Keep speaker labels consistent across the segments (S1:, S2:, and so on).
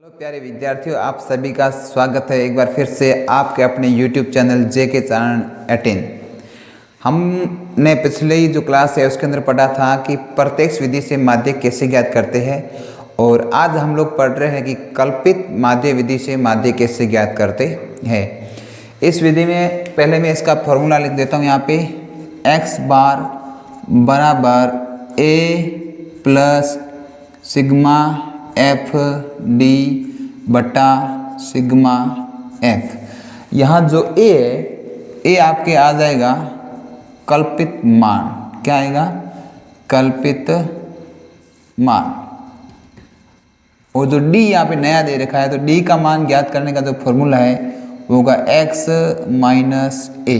S1: Hello प्यारे विद्यार्थियों, आप सभी का स्वागत है एक बार फिर से आपके अपने YouTube चैनल JK चैनल 18। हमने पिछले ही जो क्लास है उसके अंदर पढ़ा था कि प्रत्यक्ष विधि से माध्य कैसे ज्ञात करते हैं, और आज हम लोग पढ़ रहे हैं कि कल्पित माध्य विधि से माध्य कैसे ज्ञात करते हैं। इस विधि में पहले मैं इसका फॉर्मूला लिख देता हूँ। यहाँ पे x बार बराबर a plus sigma F D बटा सिग्मा एफ। यहाँ जो ए है, ए आपके आ जाएगा कल्पित मान। क्या आएगा? कल्पित मान। और जो डी यहाँ पे नया दे रखा है, तो डी का मान ज्ञात करने का जो फॉर्मूला है वो होगा x माइनस ए।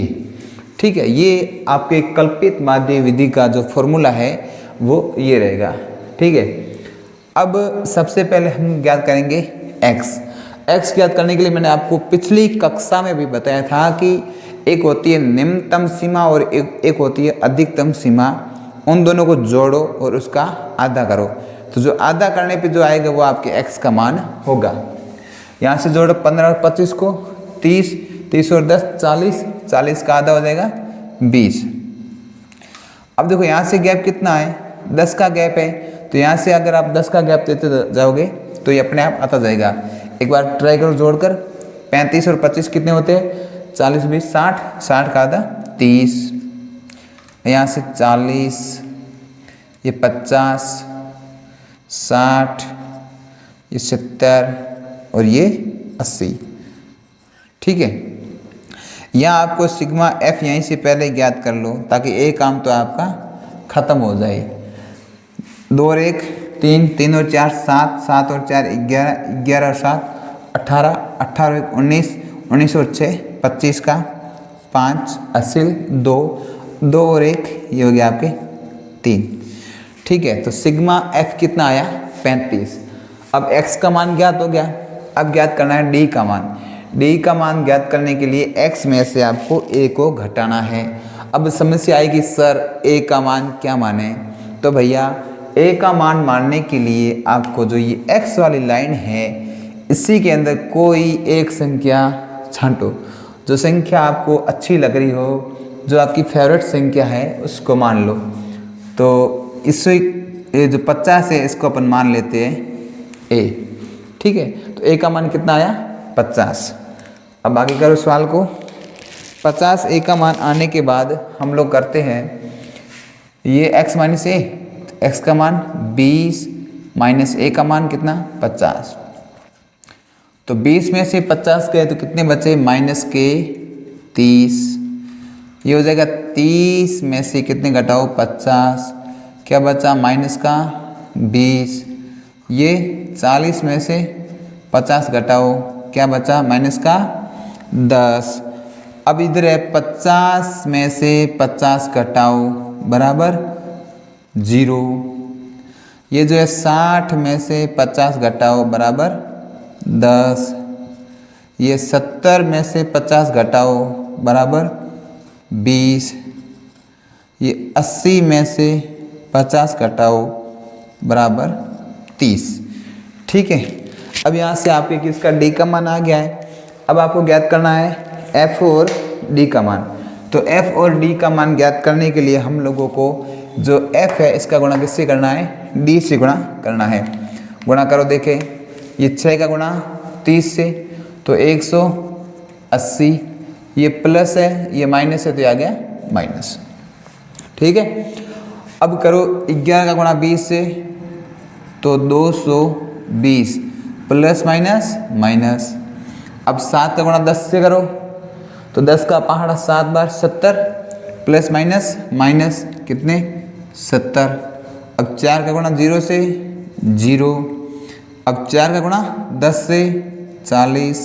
S1: ठीक है, ये आपके कल्पित माध्य विधि का जो फॉर्मूला है वो ये रहेगा। ठीक है, अब सबसे पहले हम ज्ञात करेंगे x ज्ञात करने के लिए मैंने आपको पिछली कक्षा में भी बताया था कि एक होती है निम्नतम सीमा और एक होती है अधिकतम सीमा। उन दोनों को जोड़ो और उसका आधा करो, तो जो आधा करने पे जो आएगा वो आपके x का मान होगा। यहाँ से जोड़ो 15 और 25 को, 30, 30 और 10 40, 40 का आधा हो जाएगा 20। अब देखो यहाँ से गैप कितना है? 10 का गैप है, तो यहाँ से अगर आप 10 का गैप देते जाओगे तो ये अपने आप आता जाएगा। एक बार ट्राई करो जोड़कर। 35 और 25 कितने होते हैं? 40 20 60, 60 का आधा 30। यहाँ से 40, ये 50, 60, ये 70 और ये 80। ठीक है, यहाँ आपको सिग्मा एफ यहीं से पहले ज्ञात कर लो ताकि एक काम तो आपका खत्म हो जाए। 2 और 1 3, 3 और 4 7, 7 और 4 11, 11 और 7 18, 18 और 1 19, 19 और 6 25 का 5 80 2, 2 और 1 ये हो गया आपके 3। ठीक है, तो सिग्मा एफ कितना आया? 35। अब x का मान ज्ञात हो गया, अब ज्ञात करना है d का मान। d का मान ज्ञात करने के लिए x में से आपको a को घटाना है। अब समस्या आएगी सर a का मान क्या माने? तो भैया a का मान मानने के लिए आपको जो ये x वाली लाइन है इसी के अंदर कोई एक संख्या छांटो। जो संख्या आपको अच्छी लग रही हो, जो आपकी फेवरेट संख्या है उसको मान लो। तो इससे ये जो 50 है इसको अपन मान लेते हैं a। ठीक है, तो a का मान कितना आया? 50। अब आगे करो सवाल को। 50 a का मान आने के बाद हम लोग करते हैं ये x माइनस a, x का मान 20 माइनस a का मान कितना? 50। तो 20 में से 50 गए तो कितने बचे? माइनस के 30। ये हो जाएगा 30 में से कितने घटाओ? 50। क्या बचा? माइनस का 20। ये 40 में से 50 घटाओ, क्या बचा? माइनस का 10। अब इधर है 50 में से 50 घटाओ बराबर 0। ये जो है 60 में से 50 घटाओ बराबर 10। ये 70 में से 50 घटाओ बराबर 20। ये 80 में से 50 घटाओ बराबर 30। ठीक है, अब यहाँ से आपके किसका d का मान आ गया है। अब आपको ज्ञात करना है f और d का मान। तो f और d का मान ज्ञात करने के लिए हम लोगों को जो f है इसका गुणा किससे करना है? d से गुणा करना है। गुणा करो, देखें ये 6 का गुणा 30 से तो 180। ये प्लस है, ये माइनस है तो ये आ गया माइनस। ठीक है, अब करो 11 का गुणा 20 से तो 220 प्लस माइनस माइनस। अब 7 का गुणा 10 से करो तो 10 का पहाड़ा 7 बार 70 प्लस माइनस माइनस कितने? 70। अब 4 का गुणा 0 से 0। अब 4 का गुणा 10 से 40,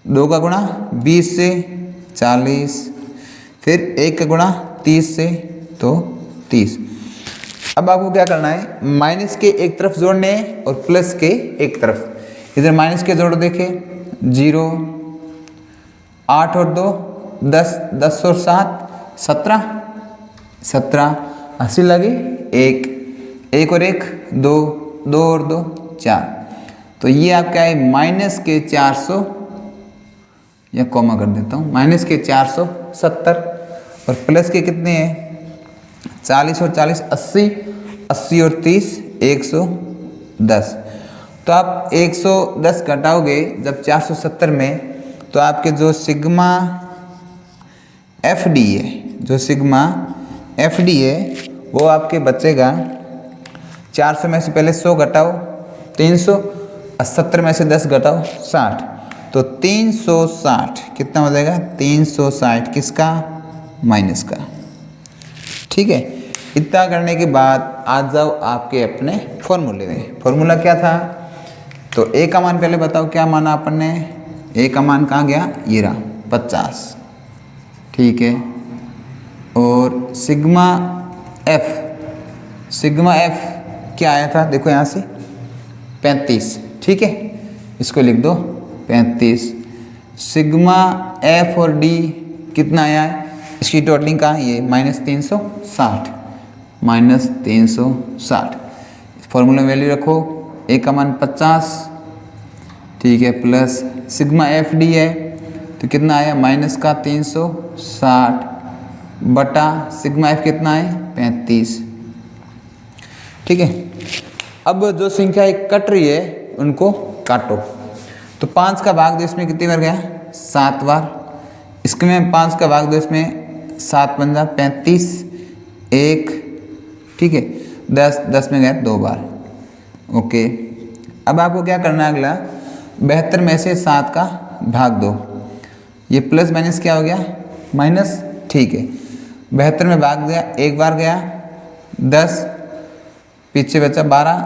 S1: 2 का गुणा 20 से 40, फिर 1 का गुणा 30 से तो 30। अब आपको क्या करना है? माइनस के एक तरफ जोड़ने हैं और प्लस के एक तरफ। इधर माइनस के जोड़ो, देखे 0, 8 और 2 10, 10 और 7 17, 17 80 लगी 1, 1 और 1 2, 2 और 2 4। तो ये आपका है माइनस के 400, या कॉमा कर देता हूँ, माइनस के 470 और प्लस के कितने हैं 40 और 40 80, 80 और 30 110। तो आप 110 घटाओगे जब 470 में, तो आपके जो सिग्मा एफ डी है, जो सिग्मा एफ डी है वो आपके बचेगा 400 में से पहले 100 घटाओ 300, और 70 में से 10 घटाओ 60, तो 360 कितना हो जाएगा 360 किसका माइनस का। ठीक है, इतना करने के बाद आ जाओ आपके अपने फॉर्मूले में। फॉर्मूला क्या था, तो ए का मान पहले बताओ क्या माना अपन ने, ए का मान कहाँ गया, ये रहा 50। ठीक है, और सिग्मा एफ क्या आया था, देखो यहाँ से 35। ठीक है, इसको लिख दो 35। सिग्मा एफ और डी कितना आया है, इसकी टोटलिंग कहाँ, ये -360 फॉर्मूला में वैल्यू रखो, ए का मान 50। ठीक है, प्लस सिग्मा एफ डी है तो कितना आया -360 बटा सिग्मा एफ कितना है 35। ठीक है, अब जो संख्या एक कट रही है उनको काटो। तो 5 का भाग दो, इसमें कितनी बार गया 7 बार, इसमें 5 का भाग दो, इसमें 7 पंजा 35 1। ठीक है, 10 में गया 2 बार। ओके, अब आपको क्या करना है, अगला 72 में से 7 का भाग दो, ये प्लस माइनस क्या हो गया माइनस। ठीक है, 72 में भाग दिया, एक बार गया 10, पीछे बचा 12।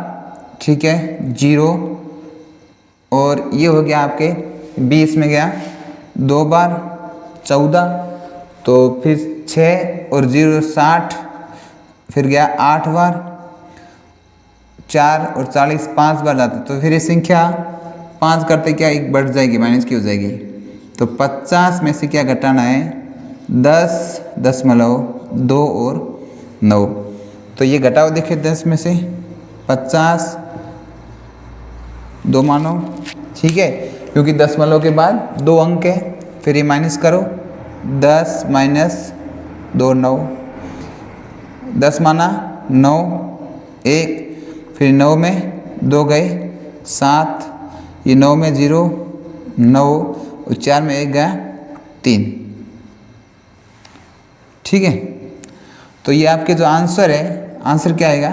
S1: ठीक है, 0, और ये हो गया आपके 20 में गया 2 बार 14, तो फिर 6 और 0 60, फिर गया 8 बार, 4 और 40 5 बार जाते, तो फिर ये संख्या 5 करते क्या एक बढ़ जाएगी, माइनस की हो जाएगी। तो 50 में से क्या घटाना है 10.2 और 9, तो ये घटाओ देखिए 10 में से 50 2 मानो। ठीक है, क्योंकि 10 के बाद 2 अंक है, फिर ये माइनस करो 10 - 2 9, 10 माना 9 1, फिर 9 में 2 गए 7, ये 9 में 0 9, और 4 में 1 गया 3। ठीक है, तो ये आपके जो आंसर है, आंसर क्या आएगा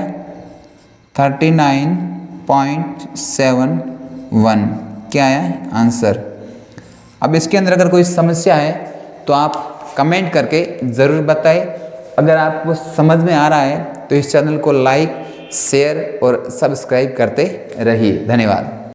S1: 39.71 क्या है आंसर। अब इसके अंदर अगर कोई समस्या है तो आप कमेंट करके ज़रूर बताएं। अगर आपको समझ में आ रहा है तो इस चैनल को लाइक शेयर और सब्सक्राइब करते रहिए। धन्यवाद।